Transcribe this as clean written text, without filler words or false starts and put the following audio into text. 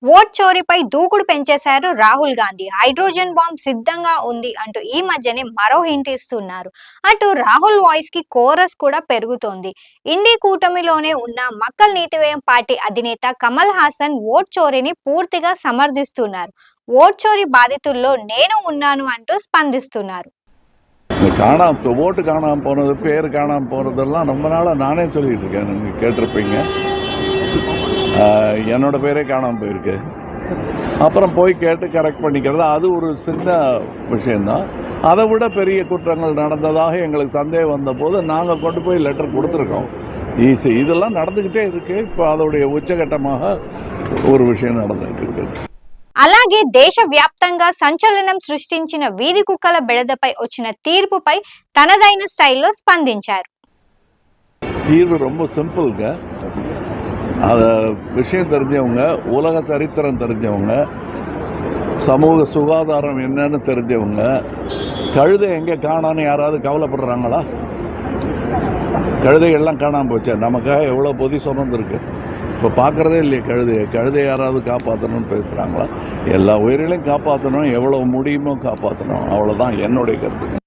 Vote చోరీపై దూకుడు పెంచేశారు Rahul Gandhi. Hydrogen bomb సిద్ధంగా ఉంది అంటూ ఈ మధ్యనే మరో హింట్ ఇస్తున్నారు. అటు రాహుల్ వాయిస్ కి కోరస్ కూడా పెరుగుతోంది. ఇండి కూటమిలోనే ఉన్న మక్కల్ నీతివేయం పార్టీ అధినేత కమల్ హాసన్ ఓట్ చోరీని పూర్తిగా సమర్థిస్తున్నారు. ఓట్ చోరీ బాధితుల్లో నేను ఉన్నాను అంటూ స్పందిస్తున్నారు. ஓட்டு காணாமல் போனது, பேர் காணாமல் போனதெல்லாம் ரொம்ப நாளாக நானே சொல்லிட்டு இருக்கேன். நீங்கள் கேட்டிருப்பீங்க. என்னோட பேரே காணாமல் போயிருக்கு. அப்புறம் போய் கேட்டு கரெக்ட் பண்ணிக்கிறது அது ஒரு சின்ன விஷயந்தான். அதை விட பெரிய குற்றங்கள் நடந்ததாக எங்களுக்கு சந்தேகம் வந்தபோது நாங்கள் கொண்டு போய் லெட்டர் கொடுத்துருக்கோம். இதெல்லாம் நடந்துக்கிட்டே இருக்கு. இப்போ அதோடைய உச்சகட்டமாக ஒரு விஷயம் நடந்துகிட்டு இருக்கு. అలాగే దేశవ్యాప్తంగా సంచలనం సృష్టించిన వీధి కుక్కల బెడదపై వచ్చిన తీర్పుపై తనదైన స్టైల్లో స్పందించారు. தீர்வு ரொம்ப சிம்பிள்ங்க. அதை விஷயம் தெரிஞ்சவங்க, உலக சரித்திரம் தெரிஞ்சவங்க, சமூக சுகாதாரம் என்னன்னு தெரிஞ்சவங்க, கழுதை எங்கே காணான்னு யாராவது கவலைப்படுறாங்களா? கழுதைகள்லாம் காணாமல் போச்சு. நமக்காக எவ்வளோ பொதி சுமந்துருக்கு. இப்போ பார்க்குறதே இல்லையே கழுதை யாராவது காப்பாற்றணும்னு பேசுகிறாங்களா? எல்லா உயிர்களையும் காப்பாற்றணும், எவ்வளோ முடியுமோ காப்பாற்றணும். அவ்வளோதான் என்னுடைய கருத்து.